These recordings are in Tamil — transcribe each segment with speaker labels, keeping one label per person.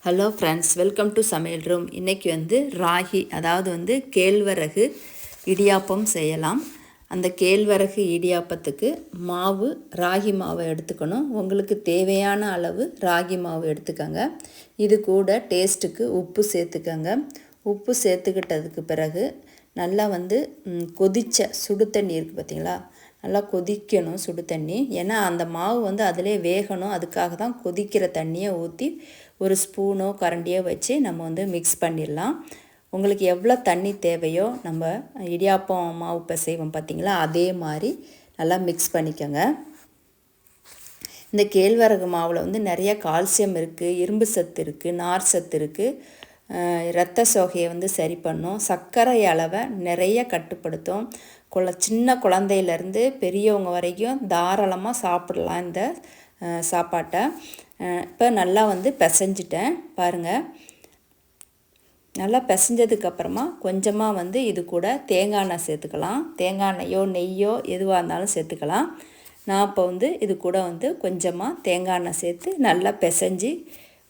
Speaker 1: ஹலோ ஃப்ரெண்ட்ஸ், வெல்கம் டு சமையல் ரூம். இன்றைக்கி ராகி, அதாவது கேழ்வரகு இடியாப்பம் செய்யலாம். அந்த கேழ்வரகு இடியாப்பத்துக்கு மாவு, ராகி மாவை எடுத்துக்கணும். உங்களுக்கு தேவையான அளவு ராகி மாவு எடுத்துக்கோங்க. இது கூட டேஸ்ட்டுக்கு உப்பு சேர்த்துக்கோங்க. உப்பு சேர்த்துக்கிட்டதுக்கு பிறகு நல்லா கொதித்த சுடு தண்ணி இருக்குது பார்த்திங்களா, நல்லா கொதிக்கணும் சுடு தண்ணி. ஏன்னா அந்த மாவு அதிலே வேகணும். அதுக்காக தான் கொதிக்கிற தண்ணியை ஊற்றி ஒரு ஸ்பூனோ கரண்டியோ வச்சு நம்ம மிக்ஸ் பண்ணிடலாம். உங்களுக்கு எவ்வளோ தண்ணி தேவையோ, நம்ம இடியாப்பம் மாவு பிசைவோம் பார்த்திங்களா, அதே மாதிரி நல்லா மிக்ஸ் பண்ணிக்கோங்க. இந்த கேழ்வரகு மாவில் நிறைய கால்சியம் இருக்குது, இரும்பு சத்து இருக்குது, நார் சத்து இருக்குது. இரத்த சோகையை சரி பண்ணும். சர்க்கரை அளவை நிறைய கட்டுப்படுத்தும். சின்ன குழந்தையிலேருந்து பெரியவங்க வரைக்கும் தாராளமாக சாப்பிடலாம் இந்த சாப்பாட்டை. இப்போ நல்லா பிசைஞ்சிட்டேன் பாருங்கள். நல்லா பிசைஞ்சதுக்கப்புறமா கொஞ்சமாக இது கூட தேங்காய் எண்ணெய் சேர்த்துக்கலாம். தேங்காய் எண்ணெயோ நெய்யோ எதுவாக இருந்தாலும் சேர்த்துக்கலாம். நான் இப்போ இது கூட கொஞ்சமாக தேங்காய் எண்ணெய் சேர்த்து நல்லா பிசைஞ்சு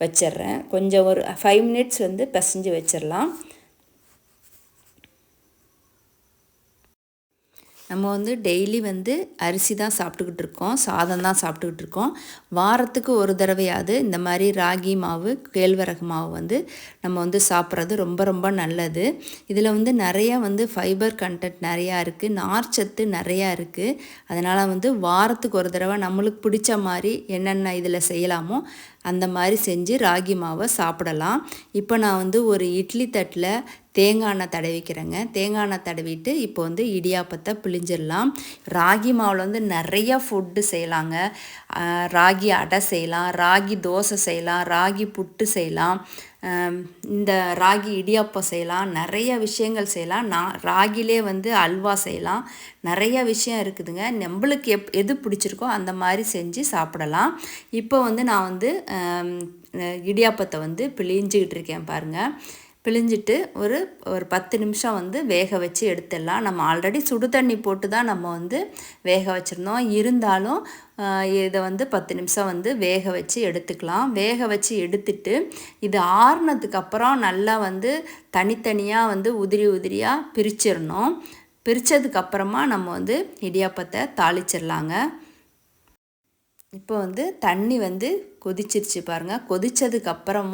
Speaker 1: வச்சிட்றேன். கொஞ்சம் ஒரு 5 மினிட்ஸ் பிசைஞ்சு வச்சிடலாம். நம்ம டெய்லி அரிசி தான் சாப்பிட்டுக்கிட்டு இருக்கோம், சாதம் தான் சாப்பிட்டுக்கிட்டு இருக்கோம். வாரத்துக்கு ஒரு தடவையாவது இந்த மாதிரி ராகி மாவு, கேழ்வரகு மாவு நம்ம சாப்பிட்றது ரொம்ப ரொம்ப நல்லது. இதில் நிறைய ஃபைபர் கண்டென்ட் நிறையா இருக்குது, நார்ச்சத்து நிறையா இருக்குது. அதனால் வாரத்துக்கு ஒரு தடவை நம்மளுக்கு பிடிச்ச மாதிரி என்னென்ன இதில் செய்யலாமோ அந்த மாதிரி செஞ்சு ராகி மாவை சாப்பிடலாம். இப்போ நான் ஒரு இட்லி தட்டில் தேங்காய் எண்ணெய் தடவிக்கிறேங்க. தேங்காய் எண்ணெய் தடவிட்டு இப்போ இடியாப்பத்தை பிழிஞ்சிடலாம். ராகி மாவில் நிறைய ஃபுட்டு செய்யலாங்க. ராகி அடை செய்யலாம், ராகி தோசை செய்யலாம், ராகி புட்டு செய்யலாம், இந்த ராகி இடியாப்பம் செய்யலாம், நிறைய விஷயங்கள் செய்யலாம். ராகிலே அல்வா செய்யலாம். நிறைய விஷயம் இருக்குதுங்க. நம்மளுக்கு எது பிடிச்சிருக்கோ அந்த மாதிரி செஞ்சு சாப்பிடலாம். இப்போ நான் இடியாப்பத்தை பிழிஞ்சிக்கிட்டு இருக்கேன் பாருங்கள். பிழிஞ்சிட்டு ஒரு 10 நிமிஷம் வேக வச்சு எடுத்துடலாம். நம்ம ஆல்ரெடி சுடு தண்ணி போட்டு தான் நம்ம வேக வச்சுருந்தோம். இருந்தாலும் இதை 10 நிமிஷம் வேக வச்சு எடுத்துக்கலாம். வேக வச்சு எடுத்துட்டு இது ஆறுனதுக்கப்புறம் நல்லா தனித்தனியாக உதிரி உதிரியாக பிரிச்சிடணும். பிரித்ததுக்கப்புறமா நம்ம இடியாப்பத்தை தாளிச்சிடலாங்க. இப்போ தண்ணி கொதிச்சிருச்சு பாருங்கள். கொதித்ததுக்கப்புறம்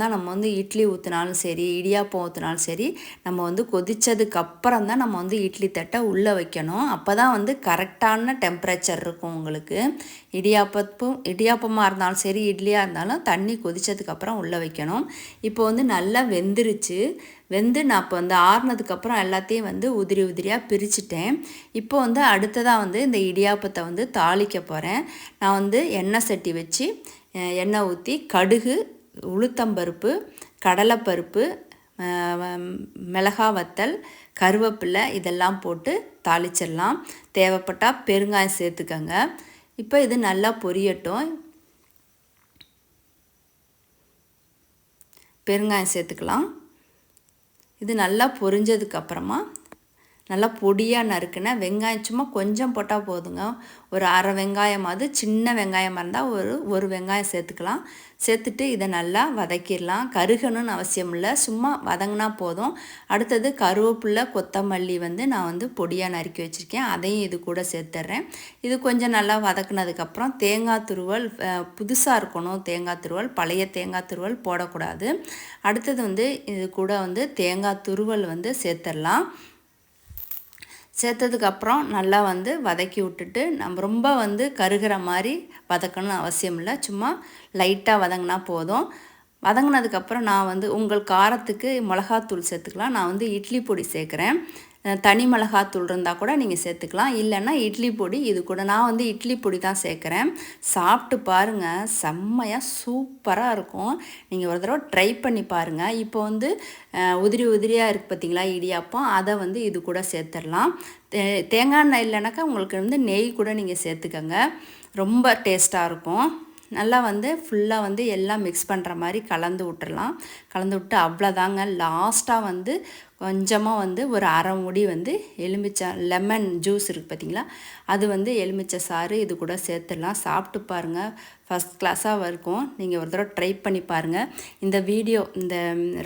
Speaker 1: தான் நம்ம இட்லி ஊற்றினாலும் சரி, இடியாப்பம் ஊற்றினாலும் சரி, நம்ம கொதித்ததுக்கப்புறம் தான் நம்ம இட்லி தட்டை உள்ளே வைக்கணும். அப்போ தான் கரெக்டான டெம்பரேச்சர் இருக்கும் உங்களுக்கு. இடியாப்பமாக இருந்தாலும் சரி, இட்லியாக இருந்தாலும் தண்ணி கொதித்ததுக்கப்புறம் உள்ளே வைக்கணும். இப்போ நல்லா வெந்துருச்சு. நான் இப்போ ஆறுனதுக்கப்புறம் எல்லாத்தையும் உதிரி உதிரியாக பிரிச்சுட்டேன். இப்போ அடுத்ததாக இந்த இடியாப்பத்தை தாளிக்க போகிறேன். நான் எண்ணெய் சட்டி வச்சு எண்ணெய் ஊற்றி கடுகு, உளுத்தம்பருப்பு, கடலைப்பருப்பு, மிளகாய் வத்தல், கருவேப்பிலை இதெல்லாம் போட்டு தாளிச்சிடலாம். தேவைப்பட்டால் பெருங்காயம் சேர்த்துக்கோங்க. இப்போ இது நல்லா பொரியட்டும். பெருங்காயம் சேர்த்துக்கலாம். இது நல்லா பொரிஞ்சதுக்கப்புறமா நல்லா பொடியாக நறுக்குன வெங்காயம் சும்மா கொஞ்சம் போட்டால் போதுங்க. ஒரு அரை வெங்காயமாவது, சின்ன வெங்காயமாக இருந்தால் ஒரு வெங்காயம் சேர்த்துக்கலாம். சேர்த்துட்டு இதை நல்லா வதக்கிடலாம். கருகணும்னு அவசியம் இல்லை, சும்மா வதங்கினா போதும். அடுத்தது கருவேப்பிலை, கொத்தமல்லி நான் பொடியாக நறுக்கி வச்சுருக்கேன். அதையும் இது கூட சேர்த்துட்றேன். இது கொஞ்சம் நல்லா வதக்குனதுக்கப்புறம் தேங்காய் துருவல், புதுசாக இருக்கணும் தேங்காய் துருவல், பழைய தேங்காய் துருவல் போடக்கூடாது. அடுத்தது இது கூட தேங்காய் துருவல் சேர்த்துடலாம். சேர்த்ததுக்கப்புறம் நல்லா வதக்கி விட்டுட்டு, நம்ம ரொம்ப கருகிற மாதிரி வதக்கணும்னு அவசியம் இல்லை, சும்மா லைட்டாக வதங்கினா போதும். வதங்கினதுக்கப்புறம் நான் உங்கள் காரத்துக்கு மிளகாத்தூள் சேர்த்துக்கலாம். நான் இட்லி பொடி சேர்க்குறேன். தனி மிளகாத்தூள் இருந்தால் கூட நீங்கள் சேர்த்துக்கலாம், இல்லைன்னா இட்லி பொடி இது கூட. நான் இட்லி பொடி தான் சேர்க்குறேன். சாப்பிட்டு பாருங்கள், செம்மையாக சூப்பராக இருக்கும். நீங்கள் ஒரு தடவை ட்ரை பண்ணி பாருங்கள். இப்போ உதிரி உதிரியாக இருக்குது பார்த்திங்களா இடியாப்பம், அதை இது கூட சேர்த்துடலாம். தேங்காய் எண்ணெய் இல்லைனாக்கா உங்களுக்கு நெய் கூட நீங்கள் சேர்த்துக்கோங்க, ரொம்ப டேஸ்ட்டாக இருக்கும். நல்லா ஃபுல்லாக எல்லாம் மிக்ஸ் பண்ணுற மாதிரி கலந்து விட்டுறலாம். கலந்து விட்டு அவ்வளோதாங்க. லாஸ்ட்டாக கொஞ்சமாக வந்து ஒரு அரை மூடி வந்து எலுமிச்சை லெமன் ஜூஸ் இருக்குது பார்த்தீங்களா, அது வந்து எலுமிச்சை சாறு இது கூட சேர்த்துடலாம். சாப்பிட்டு பாருங்கள், ஃபஸ்ட் கிளாஸாக இருக்கும். நீங்கள் ஒரு தடவை ட்ரை பண்ணி பாருங்கள். இந்த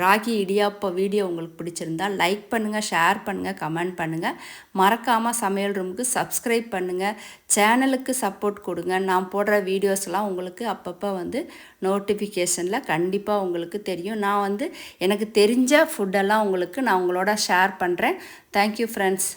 Speaker 1: ராகி இடியாப்ப வீடியோ உங்களுக்கு பிடிச்சிருந்தா லைக் பண்ணுங்கள், ஷேர் பண்ணுங்கள், கமெண்ட் பண்ணுங்கள். மறக்காமல் சமையல் ரூமுக்கு சப்ஸ்கிரைப் பண்ணுங்கள், சேனலுக்கு சப்போர்ட் கொடுங்க. நான் போடுற வீடியோஸ்லாம் உங்களுக்கு அப்பப்போ வந்து நோட்டிஃபிகேஷனில் கண்டிப்பாக உங்களுக்கு தெரியும். நான் வந்து எனக்கு தெரிஞ்ச ஃபுட்டெல்லாம் உங்களுக்கு நான் உங்களோட ஷேர் பண்ணுறேன். Thank you friends.